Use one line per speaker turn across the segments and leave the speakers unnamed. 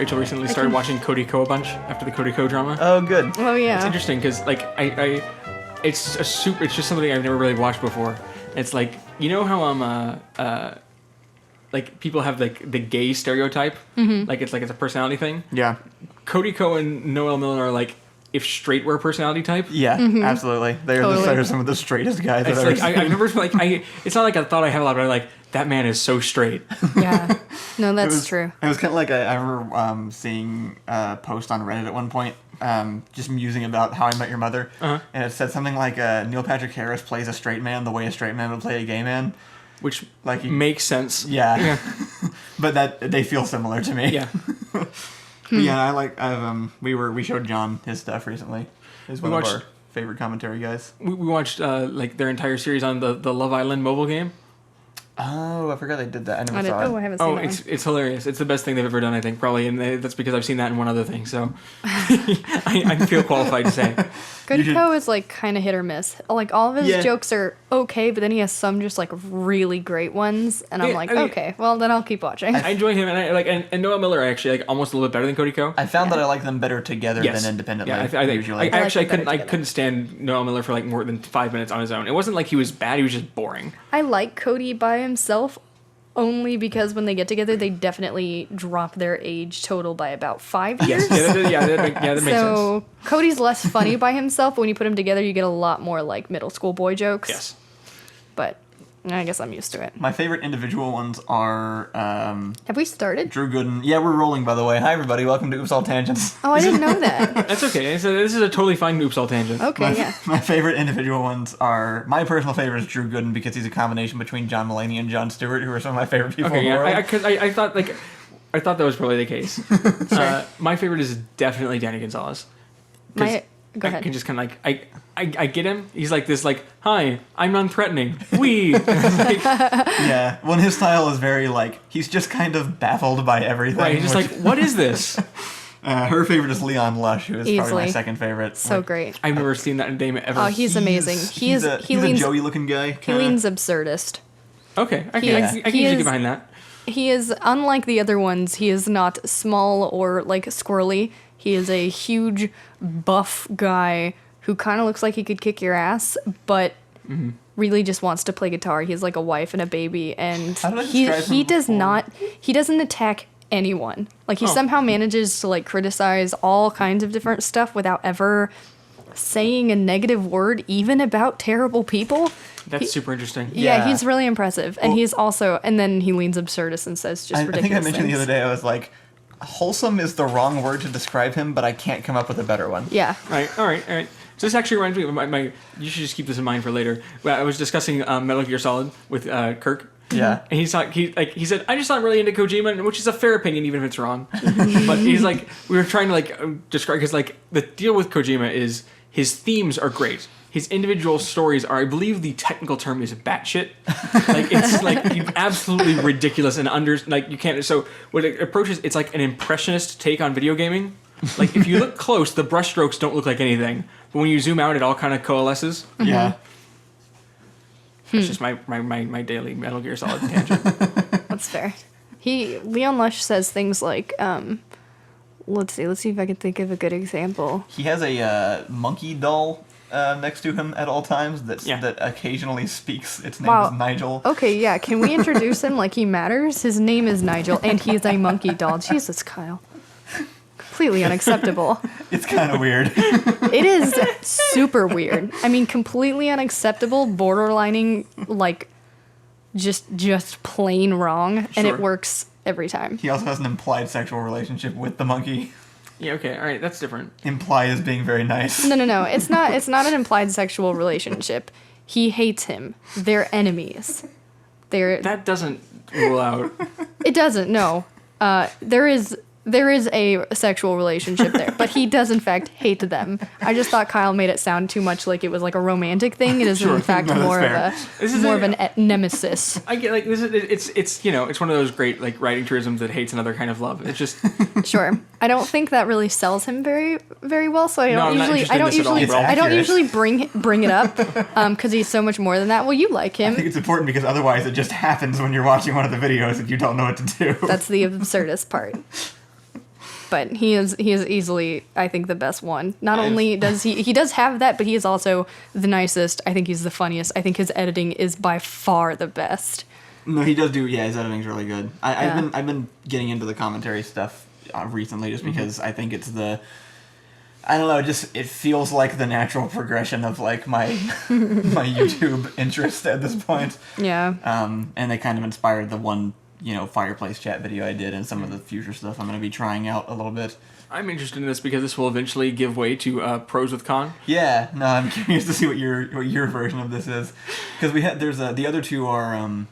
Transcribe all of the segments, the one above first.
Rachel recently started watching Cody Co a bunch after the Cody Co drama.
Oh, good.
Oh yeah.
It's interesting because like it's just something I've never really watched before. It's like, you know how like people have like the gay stereotype, like it's a personality thing.
Yeah.
Cody Co and Noel Miller are like if straight were a personality type.
Yeah, absolutely. They're some of the straightest guys I've ever seen.
I've never it's not like I thought I had a lot, but I'm like, that man is so straight.
Yeah. No, that's true.
It was kind of like I remember seeing a post on Reddit at one point, just musing about How I Met Your Mother, and it said something like Neil Patrick Harris plays a straight man the way a straight man would play a gay man. Which like
makes sense.
Yeah. But that they feel similar to me.
Yeah.
Yeah, we showed John his stuff recently. He's one of our favorite commentary guys.
We watched like their entire series on the Love Island mobile game.
Oh, I forgot they did that. I never saw it.
Oh, I haven't seen that.
It's hilarious. It's the best thing they've ever done, I think, probably, and that's because I've seen that in one other thing. So I feel qualified to say.
Good Co is like kind of hit or miss. Like all of his jokes are okay, but then he has some just like really great ones, and I'm like, okay, well then I'll keep watching.
I enjoy him, and I like and Noel Miller I actually like almost a little bit better than Cody Co.
I found that I like them better together than independently.
Yeah, I
usually.
I couldn't stand Noel Miller for like more than 5 minutes on his own. It wasn't like he was bad; he was just boring.
I like Cody by himself. Only because when they get together, they definitely drop their age total by about 5 years.
Yes, that makes sense.
So Cody's less funny by himself, but when you put him together, you get a lot more like middle school boy jokes.
Yes.
But I guess I'm used to it.
My favorite individual ones are...
Have we started?
Drew Gooden. Yeah, we're rolling, by the way. Hi, everybody. Welcome to Oops All Tangents.
Oh, I didn't know that.
That's okay. So this is a totally fine Oops All Tangent.
Okay,
My favorite individual ones are... My personal favorite is Drew Gooden because he's a combination between John Mulaney and Jon Stewart, who are some of my favorite people in the world.
I thought that was probably the case. Sure. My favorite is definitely Danny Gonzalez.
Go ahead.
I can just kind of like... I get him. He's like this, like, hi, I'm non-threatening. We.
Yeah. Well, his style is very, like, he's just kind of baffled by everything.
Right, he's just like, what is this?
Her favorite is Leon Lush, who is probably my second favorite.
So great.
I've never seen that name ever.
Oh, he's amazing.
He's a Joey-looking guy.
He leans absurdist.
Okay, I can usually get behind that.
He is, unlike the other ones, he is not small or, like, squirrely. He is a huge, buff guy who kind of looks like he could kick your ass, but really just wants to play guitar. He has like a wife and a baby, and he doesn't attack anyone. Like he somehow manages to like criticize all kinds of different stuff without ever saying a negative word, even about terrible people.
That's super interesting.
Yeah, he's really impressive, and he's also, and then he leans absurdist and says just ridiculous
I think I mentioned
things.
the other day, I was like, wholesome is the wrong word to describe him, but I can't come up with a better one.
Yeah.
All right. So this actually reminds me of my you should just keep this in mind for later. Well, I was discussing Metal Gear Solid with Kirk.
Yeah.
And he said, I just not really into Kojima, which is a fair opinion, even if it's wrong. But he's like, we were trying to like describe, because like the deal with Kojima is his themes are great. His individual stories are, I believe the technical term is batshit. Like, it's like absolutely ridiculous and like you can't, so what it approaches, it's like an impressionist take on video gaming. Like, if you look close, the brushstrokes don't look like anything. But when you zoom out, it all kind of coalesces.
Mm-hmm.
Yeah.
That's just my daily Metal Gear Solid tangent.
That's fair. Leon Lush says things like, let's see if I can think of a good example.
He has a monkey doll next to him at all times that occasionally speaks. Its name is Nigel.
Okay, yeah. Can we introduce him like he matters? His name is Nigel, and he's a monkey doll. Jesus, Kyle. Completely unacceptable.
It's kind of weird.
It is super weird. I mean, completely unacceptable, borderlining, like, just plain wrong, and it works every time.
He also has an implied sexual relationship with the monkey.
Yeah, okay, all right, that's different.
Implied as being very nice.
No. It's not an implied sexual relationship. He hates him. They're enemies.
That doesn't rule out.
It doesn't, no. There is a sexual relationship there, but he does in fact hate them. I just thought Kyle made it sound too much like it was like a romantic thing. It is in fact more of an nemesis.
I get like this is it's it's one of those great like writing truisms that hates another kind of love. It's just
sure. I don't think that really sells him very very well. So I don't usually bring it up because he's so much more than that. Well, you like him.
I think it's important because otherwise it just happens when you're watching one of the videos and you don't know what to do.
That's the absurdist part. but he is easily, I think, the best one. Not only does he does have that, but he is also the nicest. I think he's the funniest. I think his editing is by far the best.
No, he does do. Yeah, his editing's really good. I've been getting into the commentary stuff recently, just because I think it's the. I don't know. It feels like the natural progression of like my my YouTube interest at this point.
Yeah.
And they kind of inspired the one fireplace chat video I did, and some of the future stuff I'm going to be trying out a little bit.
I'm interested in this because this will eventually give way to Pros with Con.
Yeah. No, I'm curious to see what your version of this is, because the other two are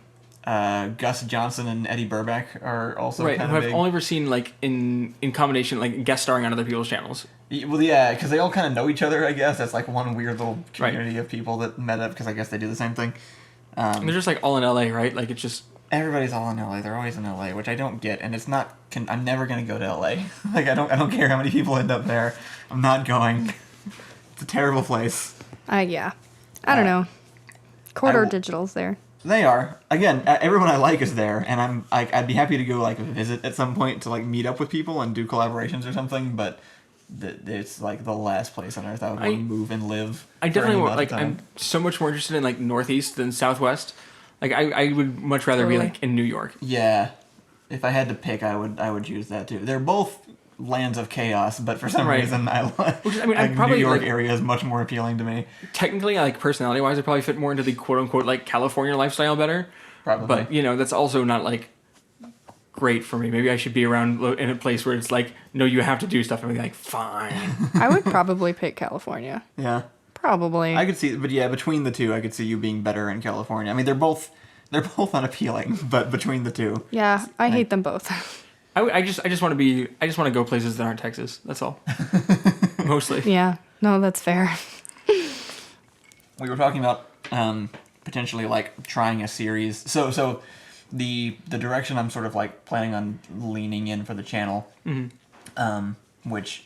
Gus Johnson and Eddie Burback are also
right.
kind
Who
of
I've
big.
only ever seen like in combination, like guest starring on other people's channels.
Well, yeah, because they all kind of know each other, I guess. That's like one weird little community of people that met up, because I guess they do the same thing.
And they're just like all in LA, right? Like it's just
Everybody's all in LA. They're always in LA, which I don't get, and it's not. I'm never gonna go to LA. Like I don't care how many people end up there. I'm not going. It's a terrible place.
I don't know. Corridor Digital's there.
They are. Again, everyone I like is there, and I'd be happy to go like visit at some point to like meet up with people and do collaborations or something. But it's like the last place on earth I would want to move and live.
I definitely want, like, I'm so much more interested in like Northeast than Southwest. Like I would much rather be like in New York.
Yeah, if I had to pick, I would choose that too. They're both lands of chaos, but for some reason I like
probably
New York
like,
area is much more appealing to me.
Technically, like personality wise, I probably fit more into the quote unquote like California lifestyle better.
Probably,
but that's also not like great for me. Maybe I should be around in a place where it's like, no, you have to do stuff. And be like, fine.
I would probably pick California.
Yeah.
Probably.
I could see, but yeah, between the two, I could see you being better in California. I mean, they're both unappealing, but between the two.
Yeah, I hate them both.
I just want to go places that aren't Texas. That's all. Mostly.
Yeah. No, that's fair.
We were talking about potentially like trying a series. So the direction I'm sort of like planning on leaning in for the channel, which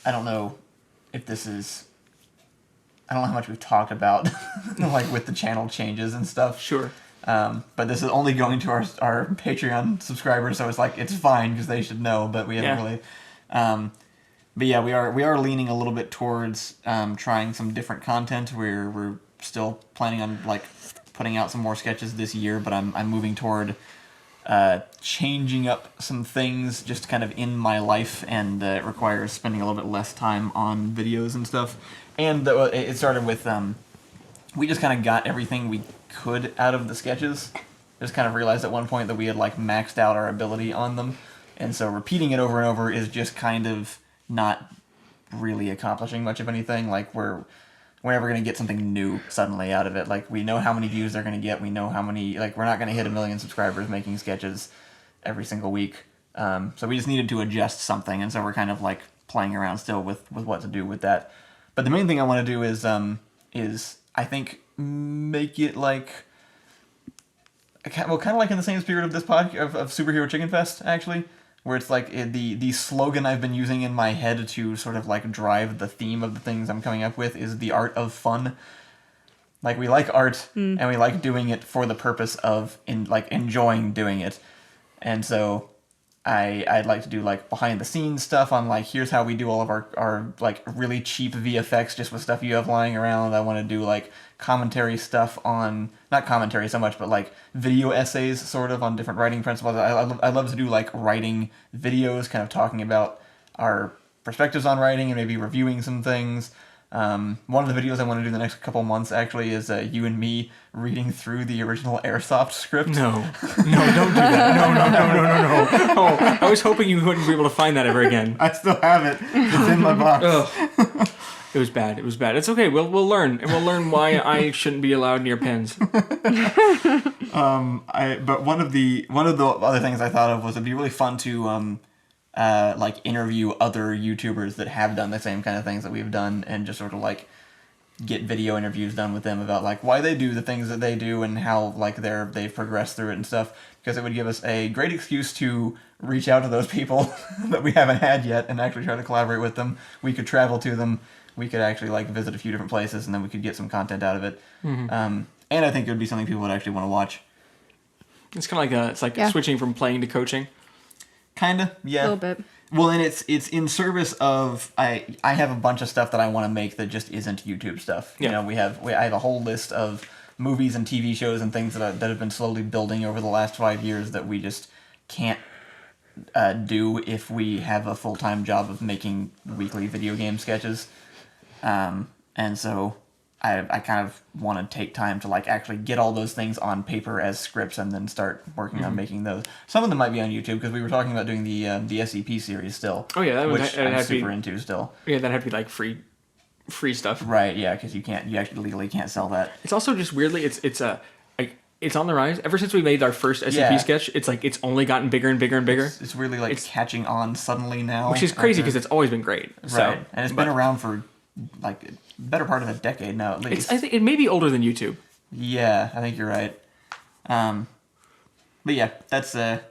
I don't know if this is. I don't know how much we've talked about, like with the channel changes and stuff.
Sure.
But this is only going to our Patreon subscribers, so it's fine because they should know. But we haven't really. But yeah, we are leaning a little bit towards trying some different content. We're still planning on like putting out some more sketches this year, but I'm moving toward changing up some things just kind of in my life, and it requires spending a little bit less time on videos and stuff. And it started with we just kind of got everything we could out of the sketches. Just kind of realized at one point that we had like maxed out our ability on them, and so repeating it over and over is just kind of not really accomplishing much of anything. Like we're never going to get something new suddenly out of it. Like we know how many views they're going to get. We know how many, like we're not going to hit 1 million subscribers making sketches every single week. So we just needed to adjust something, and so we're kind of like playing around still with what to do with that. But the main thing I want to do is I think make it like, kind of like in the same spirit of this podcast of Superhero Chicken Fest, actually, where it's like the slogan I've been using in my head to sort of like drive the theme of the things I'm coming up with is the art of fun. Like we like art and we like doing it for the purpose of enjoying doing it, and so I'd like to do like behind the scenes stuff on like here's how we do all of our like really cheap VFX just with stuff you have lying around. I want to do like commentary stuff on, not commentary so much, but like video essays sort of on different writing principles. I love to do like writing videos, kind of talking about our perspectives on writing and maybe reviewing some things. One of the videos I want to do the next couple months actually is you and me reading through the original Airsoft script.
No, don't do that. No. Oh, I was hoping you wouldn't be able to find that ever again.
I still have it. It's in my box.
It was bad. It's okay. We'll learn, and we'll learn why I shouldn't be allowed near pens.
But one of the other things I thought of was it'd be really fun to like interview other YouTubers that have done the same kind of things that we've done, and just sort of like get video interviews done with them about like why they do the things that they do and how like they've progressed through it and stuff, because it would give us a great excuse to reach out to those people that we haven't had yet and actually try to collaborate with them. We could travel to them. We could actually like visit a few different places, and then we could get some content out of it. And I think it would be something people would actually want to watch.
It's kind of like switching from playing to coaching.
Kinda, yeah.
A little bit.
Well, and it's in service of I have a bunch of stuff that I want to make that just isn't YouTube stuff.
Yeah.
You know, I have a whole list of movies and TV shows and things that have been slowly building over the last 5 years that we just can't do if we have a full-time job of making weekly video game sketches. And so I kind of want to take time to like actually get all those things on paper as scripts and then start working on making those. Some of them might be on YouTube because we were talking about doing the SCP series still.
Oh yeah,
which I'm super into still.
Yeah, that'd have to be like free stuff.
Right, yeah, because you actually legally can't sell that.
It's also just weirdly, it's on the rise. Ever since we made our first SCP sketch, it's like it's only gotten bigger and bigger and bigger.
It's really like catching on suddenly now,
which is crazy because it's always been great. So,
right, and it's been around for like better part of a decade now at least.
I think it may be older than YouTube.
Yeah, I think you're right. But yeah, that's a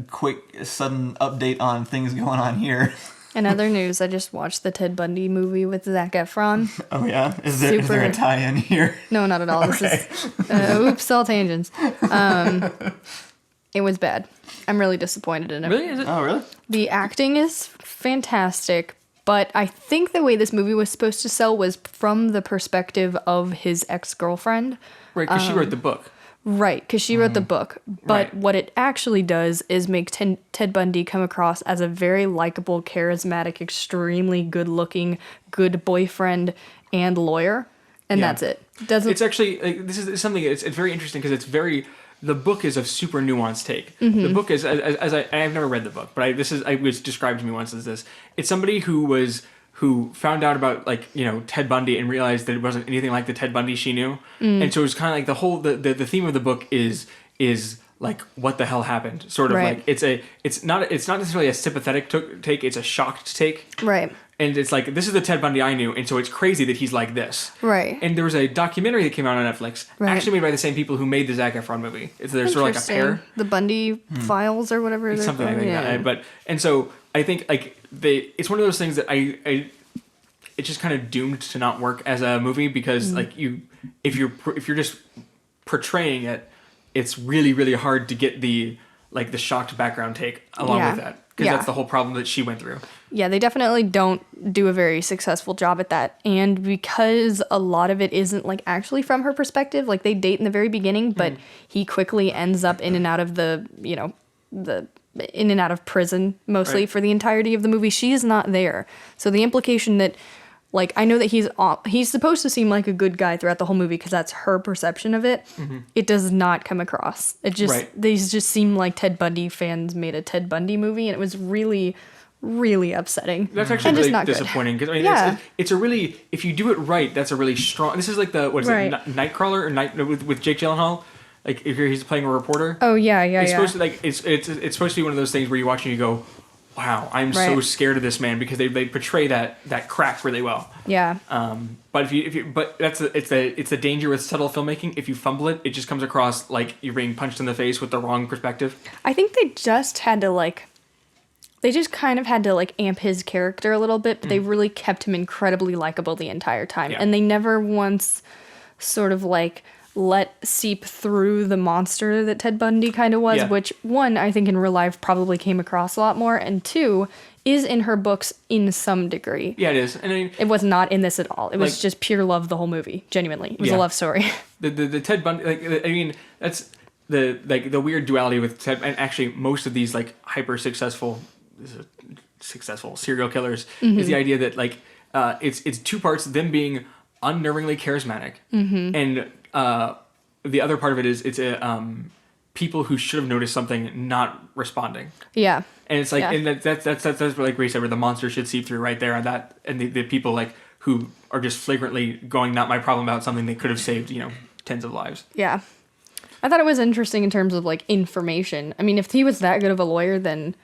quick sudden update on things going on here.
In other news, I just watched the Ted Bundy movie with Zac Efron.
Oh yeah, is there a tie-in here?
No, not at all.
Okay.
This is oops, all tangents. It was bad. I'm really disappointed in it.
Really? Is it?
Oh really?
The acting is fantastic, but I think the way this movie was supposed to sell was from the perspective of his ex-girlfriend.
Right, because she wrote the book.
Right, because she wrote the book. But
Right.
what it actually does is make Ted Bundy come across as a very likable, charismatic, extremely good-looking, good boyfriend and lawyer, and
Yeah.
that's it. Doesn't
It's actually this is something. It's very interesting because it's very. The book is a super nuanced take. The book is as I've never read the book, but it was described to me once as this. It's somebody who found out about Ted Bundy and realized that it wasn't anything like the Ted Bundy she knew, and so it was kind of like the whole the theme of the book is like what the hell happened, sort of
Right.
like it's not necessarily a sympathetic take, it's a shocked take.
right.
And it's like, this is the Ted Bundy I knew, and so it's crazy that he's like this.
Right.
And there was a documentary that came out on Netflix,
Right.
actually made by the same people who made the Zac Efron movie. It's They're sort of like a
Interesting.
pair.
The Bundy files or whatever.
It's
they're
something
called.
like that. And so I think like it's one of those things that it's just kind of doomed to not work as a movie because like if you're just portraying it, it's really, really hard to get the shocked background take along
Yeah.
with that. Because
Yeah.
that's the whole problem that she went through.
Yeah, they definitely don't do a very successful job at that. And because a lot of it isn't like actually from her perspective, like they date in the very beginning, but he quickly ends up in and out of in and out of prison mostly
Right.
for the entirety of the movie. She is not there. So the implication that like I know that he's supposed to seem like a good guy throughout the whole movie because that's her perception of it. It does not come across. It just
Right.
these just seem like Ted Bundy fans made a Ted Bundy movie, and it was really, really upsetting.
That's actually
and just
really
not good.
disappointing because
Yeah.
it's a really, if you do it right, that's a really strong. This is like the
Right.
Nightcrawler or with Jake Gyllenhaal. Like if he's playing a reporter.
Oh yeah,
It's
yeah.
supposed to it's supposed to be one of those things where you watch and you go, wow, I'm so
Right.
scared of this man because they portray that crack really well.
Yeah.
But it's the danger with subtle filmmaking. If you fumble it, it just comes across like you're being punched in the face with the wrong perspective.
I think they just had to they just kind of had to amp his character a little bit, but they really kept him incredibly likable the entire time.
Yeah.
And they never once sort of let seep through the monster that Ted Bundy kind of was,
Yeah.
which one, I think in real life probably came across a lot more, and two, is in her books in some degree.
Yeah, it is. And I mean,
It was not in this at all. It was
Like-
just pure love the whole movie. Genuinely. It was
Yeah.
a love story.
the Ted Bundy, that's the weird duality with Ted, and actually most of these hyper successful serial killers is the idea that it's two parts, them being unnervingly charismatic, and the other part of it is it's people who should have noticed something not responding.
Yeah.
And it's
Yeah.
and that's like Ray said, where the monster should seep through right there, and the people who are just flagrantly going, not my problem, about something that could have saved tens of lives.
Yeah. I thought it was interesting in terms of information. I mean, if he was that good of a lawyer, then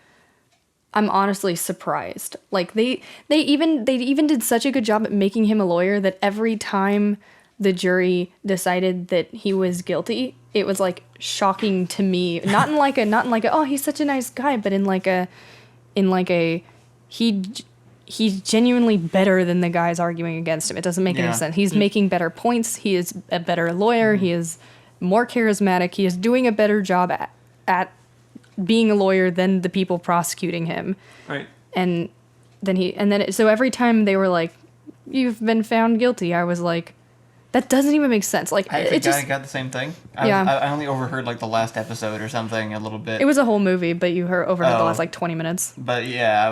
I'm honestly surprised. They even did such a good job at making him a lawyer that every time the jury decided that he was guilty, it was shocking to me. Not in like a oh, he's such a nice guy, but he's genuinely better than the guys arguing against him. It doesn't make any
Yeah.
sense. He's making better points. He is a better lawyer. He is more charismatic. He is doing a better job at being a lawyer than the people prosecuting him.
Right.
And then so every time they were like, "You've been found guilty," I was like, that doesn't even make sense. Like,
I
it just
got the same thing.
Yeah.
I only overheard like the last episode or something a little bit.
it was a whole movie, but you overheard the
Oh.
last like 20 minutes.
But yeah,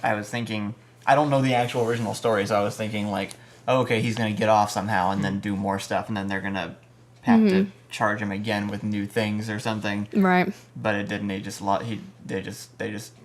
I was thinking, I don't know the actual original story, so I was thinking like, oh, okay, he's gonna get off somehow and then do more stuff, and then they're gonna have to charge him again with new things or something.
Right.
But it didn't. They just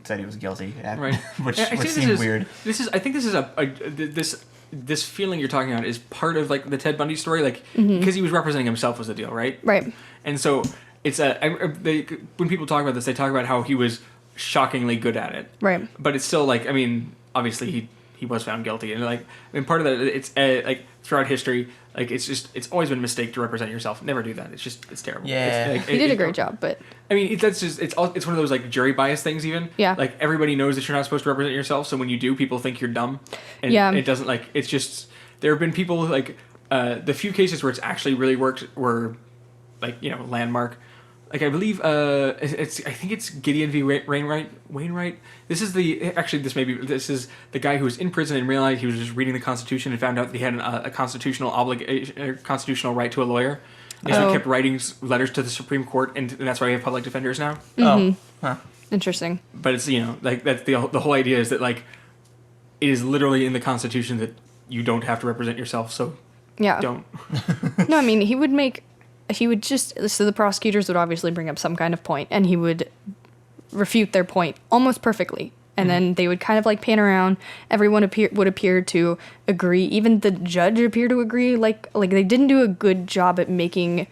said he was guilty,
Right.
which
think
seemed weird.
I think this is this feeling you're talking about is part of like the Ted Bundy story, like because he was representing himself was the deal, right?
Right.
And so it's when people talk about this, they talk about how he was shockingly good at it.
Right.
But it's still like, I mean, obviously he was found guilty, and like, I mean, part of that, it's like throughout history, like it's always been a mistake to represent yourself. Never do that. It's terrible.
Yeah.
It's, like,
He did a great job, but
I mean, it's one of those like jury bias things. Even
Yeah.
like everybody knows that you're not supposed to represent yourself, so when you do, people think you're dumb. And
Yeah.
it doesn't like it's just there have been people who, like the few cases where it's actually really worked were like Landmark. Like I believe I think it's Gideon v. Wainwright. This is this is the guy who was in prison and realized he was just reading the Constitution and found out that he had a constitutional constitutional right to a lawyer. And so he kept writing letters to the Supreme Court, and that's why we have public defenders now.
Oh, huh.
interesting.
But it's like that's the whole idea is that like it is literally in the Constitution that you don't have to represent yourself, so
Yeah.
don't.
No, I mean, so the prosecutors would obviously bring up some kind of point, and he would refute their point almost perfectly. And then they would kind of like pan around. Everyone would appear to agree. Even the judge appeared to agree. Like they didn't do a good job at making,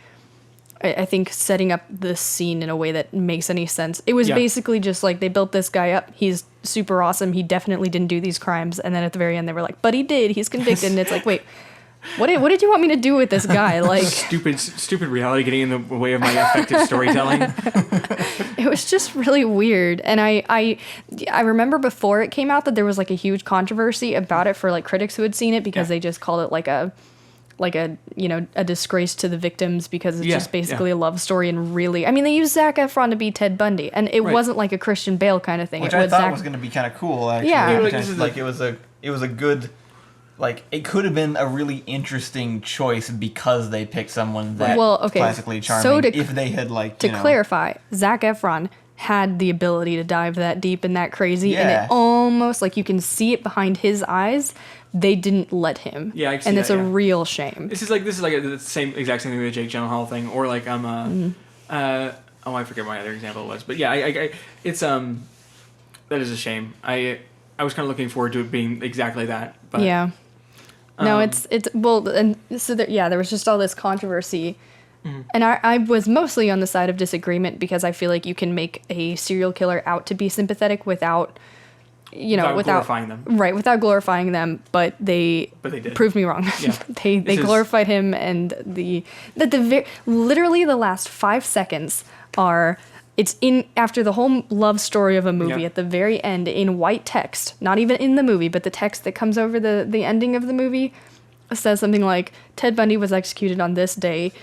I think, setting up the scene in a way that makes any sense. It was basically just like they built this guy up. He's super awesome. He definitely didn't do these crimes. And then at the very end, they were like, but he did. He's convicted. And it's like, wait. What did you want me to do with this guy? Like
stupid reality getting in the way of my effective storytelling.
It was just really weird. And I remember before it came out that there was like a huge controversy about it for like critics who had seen it because they just called it like a disgrace to the victims because it's just basically a love story. And really, I mean, they used Zac Efron to be Ted Bundy, and it wasn't like a Christian Bale kind of thing.
Which I thought was going to be kind of cool, actually.
Yeah.
It was a good. Like, it could have been a really interesting choice because they picked someone that classically charming.
So
if they had, like,
to clarify, Zac Efron had the ability to dive that deep and that crazy, and
Yeah.
it almost, like, you can see it behind his eyes. They didn't let him.
Yeah, I can see
and it's
that,
a real shame.
This is like the exact same thing with the Jake Gyllenhaal thing, or like I forget my other example was, but yeah, it's that is a shame. I was kind of looking forward to it being exactly that. But,
Yeah. No, it's well, and so there was just all this controversy, and I was mostly on the side of disagreement because I feel like you can make a serial killer out to be sympathetic without
glorifying them.
Right, without glorifying them, but they
did.
proved me wrong.
Yeah.
they glorified him, and literally the last 5 seconds are. It's after the whole love story of a movie at the very end in white text, not even in the movie, but the text that comes over the ending of the movie says something like, Ted Bundy was executed on this day.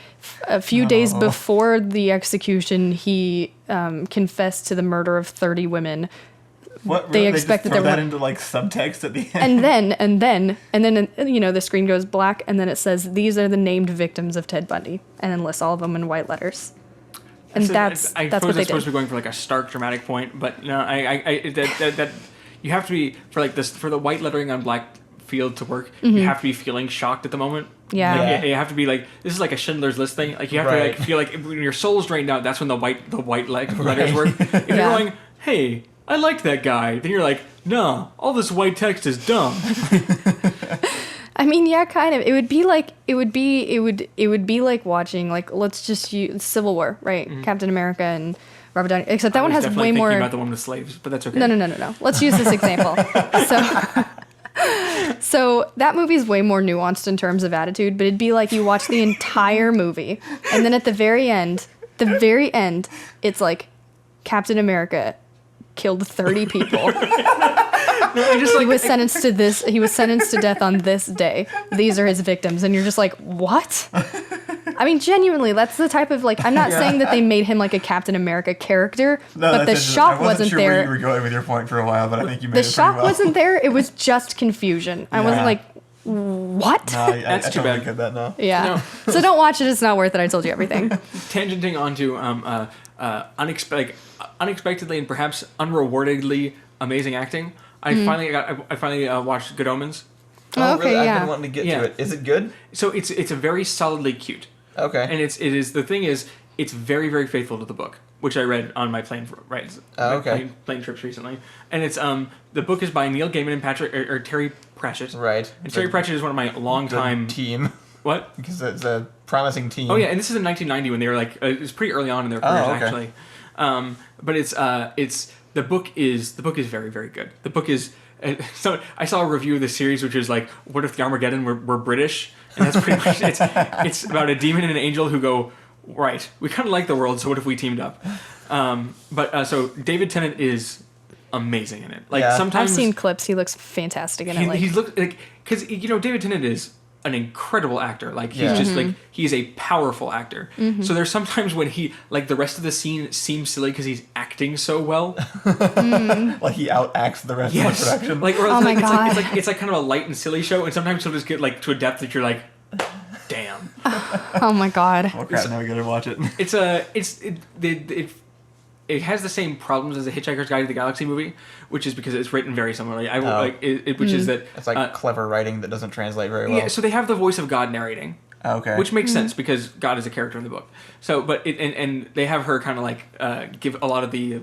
A few days before the execution, he confessed to the murder of 30 women.
What,
they
really?
expected
they just throw
there
that
were-
into, like, subtext at the end?
And then the screen goes black, and then it says, these are the named victims of Ted Bundy, and then lists all of them in white letters. And that's what they
I suppose
did.
supposed to be going for like a stark dramatic point, but no, that you have to be for the white lettering on black field to work. You have to be feeling shocked at the moment.
Yeah.
Like, you have to be like, this is like a Schindler's List thing. Like you have to like feel like when your soul's drained out, that's when the white letters work. If you're going, hey, I liked that guy, then you're like, no, all this white text is dumb.
I mean, yeah, kind of. It would be like watching, like, let's just use Civil War, right? Captain America and Robert Downey. Except that one has way more.
About the one with slaves, but that's okay.
No. Let's use this example. So that movie's way more nuanced in terms of attitude, but it'd be like you watch the entire movie, and then at the very end, it's like Captain America killed 30 people. He was sentenced to this. He was sentenced to death on this day. These are his victims, and you're just like, what? I mean, genuinely, that's the type of like. I'm not saying that they made him like a Captain America character, but the shock wasn't
sure
there.
where you were going with your point for a while, but I think you made
The
it pretty
shock
well.
wasn't there. It was just confusion. I wasn't
Yeah.
like, what?
No,
That's
I
too
totally
bad.
get that now.
Yeah. So don't watch it. It's not worth it. I told you everything.
Tangenting onto unexpectedly and perhaps unrewardedly amazing acting. I finally watched Good Omens.
Oh, okay,
really? I've
yeah.
been wanting to get
Yeah.
to it. Is it good?
So it's a very solidly cute,
Okay.
and it is the thing is it's very very faithful to the book, which I read on my plane plane trips recently, and it's the book is by Neil Gaiman and Terry Pratchett.
Right.
And Terry Pratchett is one of my longtime
team.
what?
Because it's a promising team.
Oh yeah, and this is in 1990 when they were like it was pretty early on in their careers
okay.
actually. But it's the book is very very good. The book is so I saw a review of the series which was like, what if the Armageddon were British? And that's pretty much it's about a demon and an angel who go, right, we kind of like the world, so what if we teamed up? So David Tennant is amazing in it. Like
Yeah.
sometimes
I've seen clips. He looks fantastic in it. Like,
he looked like because David Tennant is an incredible actor. Like he's
Yeah.
just like he's a powerful actor. So there's sometimes when he like the rest of the scene seems silly because he's acting so well.
Like he outacts the rest of the production.
Like or
Oh my God.
it's like kind of a light and silly show, and sometimes he'll just get like to a depth that you're like, damn.
oh my god.
Oh crap! Now we gotta watch it.
It has the same problems as the Hitchhiker's Guide to the Galaxy movie, which is because it's written very similarly. Which is that
It's like clever writing that doesn't translate very well.
yeah. So they have the voice of God narrating.
Okay.
Which makes sense because God is a character in the book. So, but and they have her kind of like give a lot of the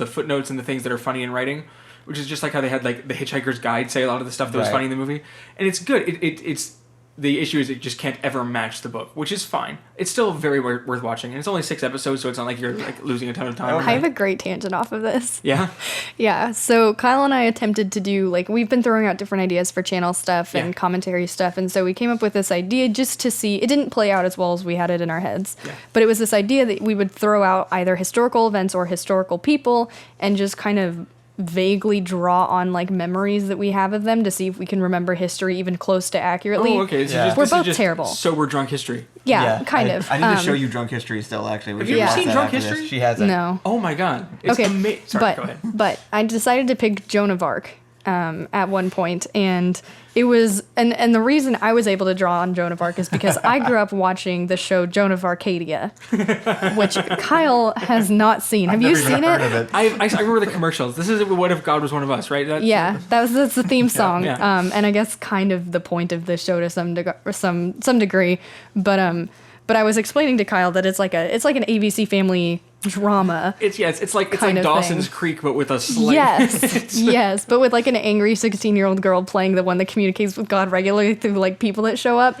footnotes and the things that are funny in writing, which is just like how they had like the Hitchhiker's Guide say a lot of the stuff that was
Right.
funny in the movie, and it's good. It's the issue is it just can't ever match the book, which is fine. It's still very worth watching, and it's only 6 episodes, so it's not like you're like losing a ton of time.
Okay.
I have a great tangent off of this.
Yeah.
Yeah, so Kyle and I attempted to do, like, we've been throwing out different ideas for channel stuff and
Yeah.
commentary stuff, and so we came up with this idea just to see, it didn't play out as well as we had it in our heads,
Yeah.
but it was this idea that we would throw out either historical events or historical people and just kind of vaguely draw on, like, memories that we have of them to see if we can remember history even close to accurately.
Oh, okay. So
Yeah.
We're
this is
both
just
terrible.
sober drunk history.
Yeah, kind
I,
of.
I need to show you Drunk History still, actually. We
Have
should
you ever
watch
seen
that
Drunk
after this.
History?
She hasn't.
No.
Oh my god. It's
Okay,
amazing. Sorry, go ahead.
but I decided to pick Joan of Arc at one point, and it was and the reason I was able to draw on Joan of Arc is because I grew up watching the show Joan of Arcadia, which Kyle has not seen. Have you
Never even
seen
heard
it?
of it.
I remember the commercials. This is What If God Was One of Us, right?
Yeah, that's the theme song,
yeah.
and I guess kind of the point of the show to some degree, but I was explaining to Kyle that it's like an ABC Family drama.
It's like
kind of
Dawson's
thing.
Creek, but with a slight.
Yes, but with like an angry 16-year-old girl playing the one that communicates with God regularly through like people that show up.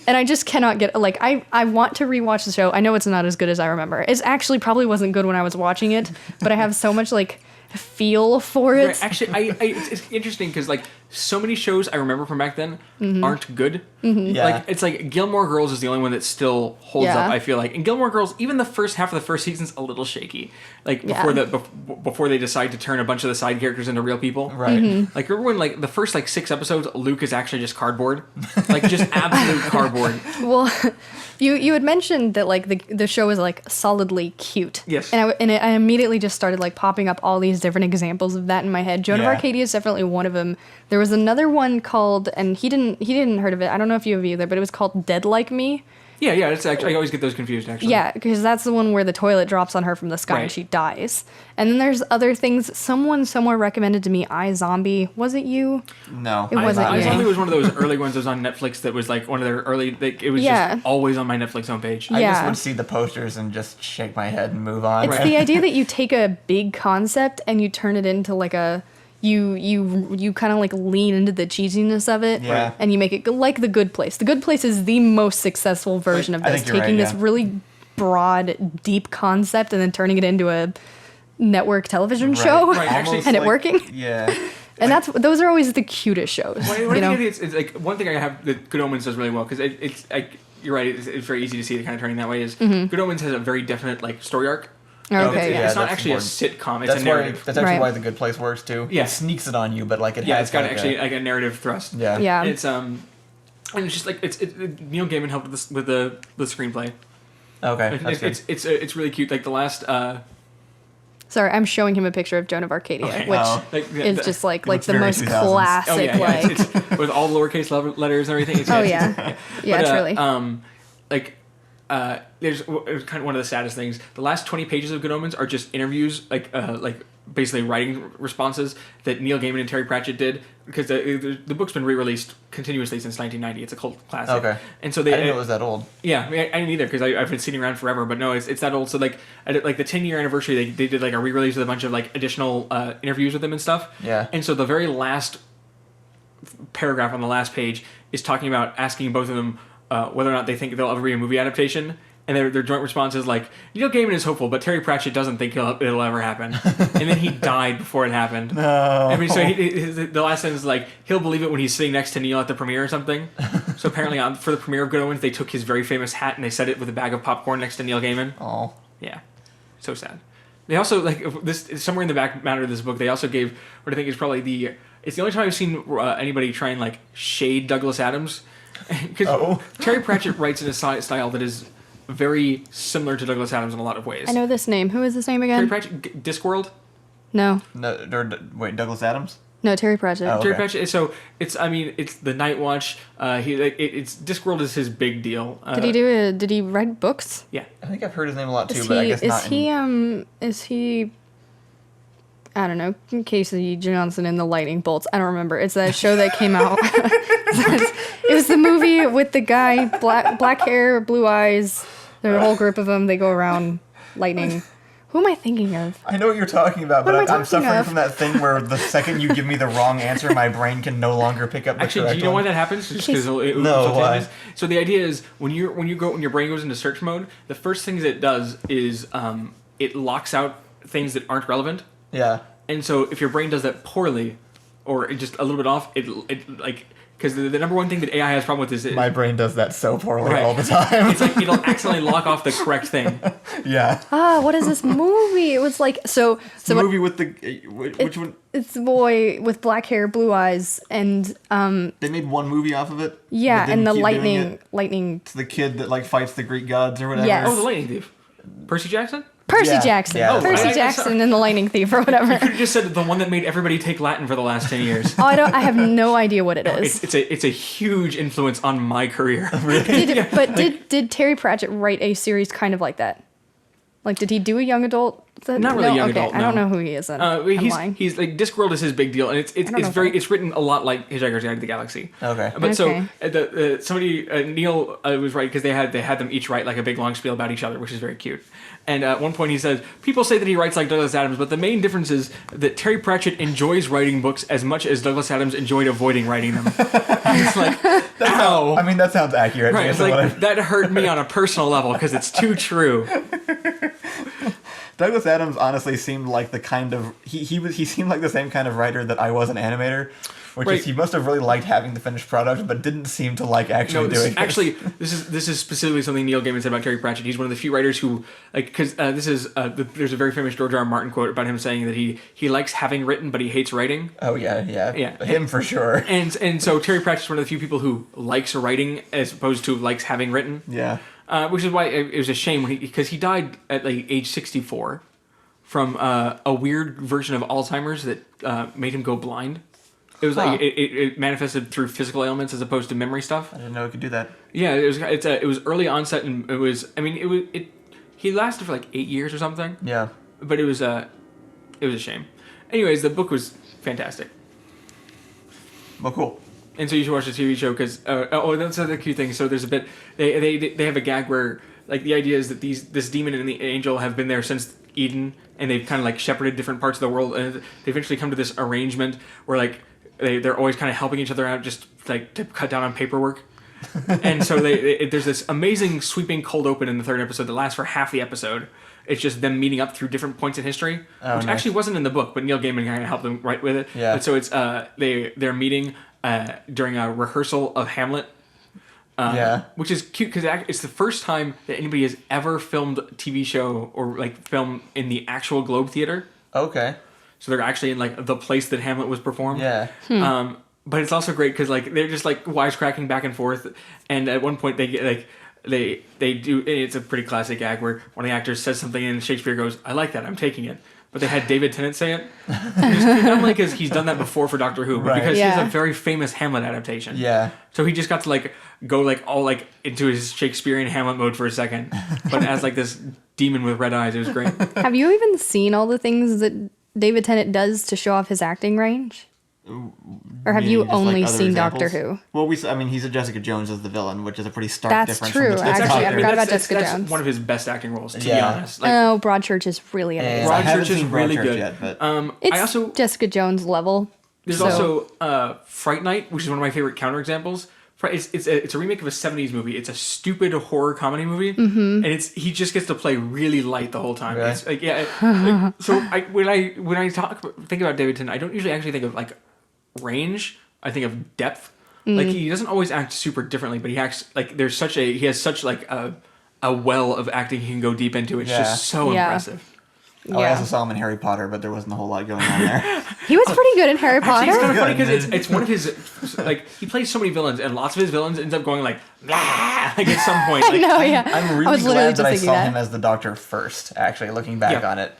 And I just cannot get, like, I want to rewatch the show. I know it's not as good as I remember. It's actually probably wasn't good when I was watching it, but I have so much like feel for it.
Right, actually, it's interesting because like so many shows I remember from back then aren't good.
Yeah.
Like it's like Gilmore Girls is the only one that still holds
Yeah.
up. I feel like, and Gilmore Girls, even the first half of the first season's a little shaky. Like
Yeah.
before they decide to turn a bunch of the side characters into real people.
Right.
Like remember when like the first like 6 episodes, Luke is actually just cardboard, like just absolute cardboard.
Well, you had mentioned that like the show is like solidly cute.
Yes.
And I immediately just started like popping up all these different examples of that in my head. Joan of
Yeah.
Arcadia is definitely one of them. There was another one called, and he didn't heard of it. I don't know if you have either, but it was called Dead Like Me.
Yeah, it's actually I always get those confused actually.
Yeah, because that's the one where the toilet drops on her from the sky and
Right.
she dies. And then there's other things. Someone somewhere recommended to me iZombie. Was it you?
No.
It wasn't
I
you.
Zombie was one of those early ones that was on Netflix that was like one of their early. Like, it was
Yeah.
just always on my Netflix homepage.
I just
Yeah.
would see the posters and just shake my head and move on.
It's the idea that you take a big concept and you turn it into like a you kind of like lean into the cheesiness of it,
Yeah.
and you make it like The Good Place. The Good Place is the most successful version of
I
this,
think you're
taking
right,
this
yeah.
really broad, deep concept and then turning it into a network television
Right.
show,
Right, actually,
Almost
and it
like-
working.
Yeah.
And those are always the cutest shows.
One
you
thing
know?
it's like one thing I have that Good Omens does really well because it's like you're right. It's very easy to see it kind of turning that way. Is Good Omens has a very definite like story arc.
Okay,
it's,
yeah.
it's not
that's
actually
important.
a sitcom. It's
That's
a narrative.
That's actually
Right.
why The Good Place works too.
Yeah.
It sneaks it on you, but like it
Yeah,
has
it's got
like
actually like a narrative thrust.
Yeah.
Yeah.
It's And it's just like Neil Gaiman helped with the screenplay.
Okay, that's good.
It's really cute. Like the last.
Sorry, I'm showing him a picture of Joan of Arcadia,
Okay.
which
Like,
is just like the
very
most
2000s.
classic.
Oh yeah,
like,
it's with all the lowercase letters and everything.
Yeah, truly.
There's kind of one of the saddest things. The last 20 pages of Good Omens are just interviews, like basically writing responses that Neil Gaiman and Terry Pratchett did, because the book's been re-released continuously since 1990. It's a cult classic.
Okay.
And so
I didn't know it was that old.
Yeah, I didn't either, because I've been sitting around forever, but no, it's that old. So like at like the 10-year anniversary, they did like a re-release with a bunch of like additional interviews with him and stuff.
Yeah.
And so the very last paragraph on the last page is talking about asking both of them whether or not they think there'll ever be a movie adaptation. And their joint response is like, Neil Gaiman is hopeful, but Terry Pratchett doesn't think it'll ever happen. And then he died before it happened.
No.
I mean, so the last sentence is like, he'll believe it when he's sitting next to Neil at the premiere or something. So apparently for the premiere of Good Omens, they took his very famous hat and they set it with a bag of popcorn next to Neil Gaiman.
Oh.
Yeah. So sad. They also, like, this somewhere in the back matter of this book, they also gave what I think is probably it's the only time I've seen anybody try and, like, shade Douglas Adams. Because Terry Pratchett writes in a style that is very similar to Douglas Adams in a lot of ways.
I know this name. Who is this name again?
Terry Pratchett, Discworld?
No.
Wait, Douglas Adams?
No, Terry Pratchett.
Oh, okay.
Terry Pratchett. So it's the Night Watch. It's Discworld is his big deal.
Did he write books?
Yeah.
I think I've heard his name a lot too, but I guess not.
Is he? I don't know, Casey Johnson and the Lightning Bolts. I don't remember. It's that show that came out. It was the movie with the guy, black hair, blue eyes. There are a whole group of them. They go around lightning. Who am I thinking of?
I know what you're talking about, but I'm suffering
of?
from that thing where the second you give me the wrong answer, my brain can no longer pick up the
Actually,
correct
do you know
one.
why that happens? Just
Why?
So the idea is when your brain goes into search mode, the first thing that it does is it locks out things that aren't relevant.
Yeah.
And so if your brain does that poorly, or just a little bit off, it like, because the number one thing that AI has a problem with is
My brain does that so poorly
Right.
all the time.
it's like it'll accidentally lock off the correct thing.
Yeah.
What is this movie? It was like so.
The movie with the which one?
It's the boy with black hair, blue eyes, and
They made one movie off of it.
yeah,
but didn't
and the
keep doing
lightning.
it. It's the kid that like fights the Greek gods or whatever.
Yes.
Oh, the Lightning Thief, Percy Jackson.
Percy
Yeah,
Jackson.
yeah,
Percy
I-
Jackson and the Lightning Thief or whatever.
Could have just said the one that made everybody take Latin for the last 10 years.
I have no idea what it is.
It's a huge influence on my career.
Did Terry Pratchett write a series kind of like that? Like, did he do a young adult?
Not really young adult,
I don't
no.
know who he is then. I'm lying.
He's like Discworld is his big deal, and it's
know
it's written a lot like Hitchhiker's Guide to the Galaxy.
Okay.
But
Okay.
so somebody Neil was right because they had them each write like a big long spiel about each other, which is very cute. And at one point he says, people say that he writes like Douglas Adams, but the main difference is that Terry Pratchett enjoys writing books as much as Douglas Adams enjoyed avoiding writing them. It's like, ow.
I mean, that sounds accurate.
Right,
based
it's
on what
like, that hurt me on a personal level because it's too true.
Douglas Adams honestly seemed like the kind of he seemed like the same kind of writer that I was an animator, which
Right.
is he must have really liked having the finished product, but didn't seem to like actually doing it.
This is specifically something Neil Gaiman said about Terry Pratchett. He's one of the few writers who like because there's a very famous George R. R. Martin quote about him saying that he likes having written but he hates writing.
Oh yeah.
Yeah.
Him for sure.
And so Terry Pratchett's one of the few people who likes writing as opposed to likes having written.
Yeah.
Which is why it was a shame because he died at like age 64 from a weird version of Alzheimer's that made him go blind. It was like it manifested through physical ailments as opposed to memory stuff.
I didn't know it could do that.
Yeah, it was early onset and he lasted for like 8 years or something.
Yeah.
But it was a shame. Anyways, the book was fantastic.
Well, cool.
And so you should watch the TV show because that's the cute thing. So there's a bit they have a gag where like the idea is that this demon and the angel have been there since Eden and they've kind of like shepherded different parts of the world and they eventually come to this arrangement where like they're always kind of helping each other out just like to cut down on paperwork. And so there's this amazing sweeping cold open in the third episode that lasts for half the episode. It's just them meeting up through different points in history, which
nice.
actually wasn't in the book, but Neil Gaiman kind of helped them write with it.
Yeah.
But so it's they're meeting during a rehearsal of Hamlet. Which is cute because it's the first time that anybody has ever filmed a TV show or like film in the actual Globe Theater.
Okay.
So they're actually in like the place that Hamlet was performed.
Yeah.
but it's also great because like they're just like wisecracking back and forth, and at one point they get like they do. It's a pretty classic gag where one of the actors says something and Shakespeare goes, "I like that, I'm taking it." But they had David Tennant say it, not only because he's done that before for Doctor Who, but
Right.
because he
Yeah.
has a very famous Hamlet adaptation.
Yeah.
So he just got to like go like all like into his Shakespearean Hamlet mode for a second, but as like this demon with red eyes, it was great.
Have you even seen all the things that David Tennant does to show off his acting range? Or have
Meaning
you
just, like,
only
other
seen
examples?
Doctor Who?
Well, I mean, he's a Jessica Jones as the villain, which is a pretty stark
That's
difference
true,
from the
actually.
Doctor.
I forgot about
that's
Jessica Jones.
one of his best acting roles, to be
Yeah.
honest. Like,
Oh, Broadchurch is really amazing.
I haven't
Broadchurch is
seen
really
Broadchurch
good.
yet, but
It's
I also
Jessica Jones level.
there's
so-
also Fright Night, which is one of my favorite counterexamples. It's a remake of a 70s movie. It's a stupid horror comedy movie, and he just gets to play really light the whole time.
Really?
It's like so when I think about David Tennant, I don't usually actually think of like range. I think of depth. Like he doesn't always act super differently, but he acts like he has such like a well of acting he can go deep into. It's
Yeah.
just so
Yeah.
impressive.
I also saw him in Harry Potter, but there wasn't a whole lot going on there.
He was pretty good in Harry Potter.
It's kind of funny
Good.
because it's one of his like he plays so many villains, and lots of his villains ends up going like blah, like at some point. Like,
No, yeah.
I'm
I
really
was literally
glad that I
just
saw
thinking
him
that.
as the Doctor first, actually, looking back
Yeah.
on it.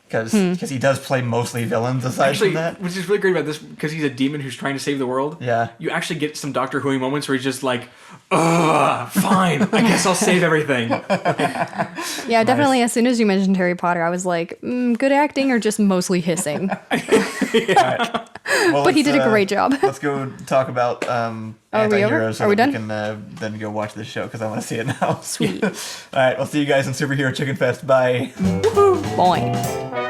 Because he does play mostly villains aside
Actually,
from that.
which is really great about this because he's a demon who's trying to save the world.
Yeah.
You actually get some Doctor Who moments where he's just like, ugh, fine, I guess I'll save everything.
Yeah, definitely. As soon as you mentioned Harry Potter, I was like, good acting or just mostly hissing.
Well,
But he
let's,
did a great job.
Let's go talk about
Are we over?
anti-heroes so
Are we
that
done?
we can then go watch this show because I want to see it now.
Sweet.
All right, we'll see you guys in Superhero Chicken Fest. Bye.
Boing.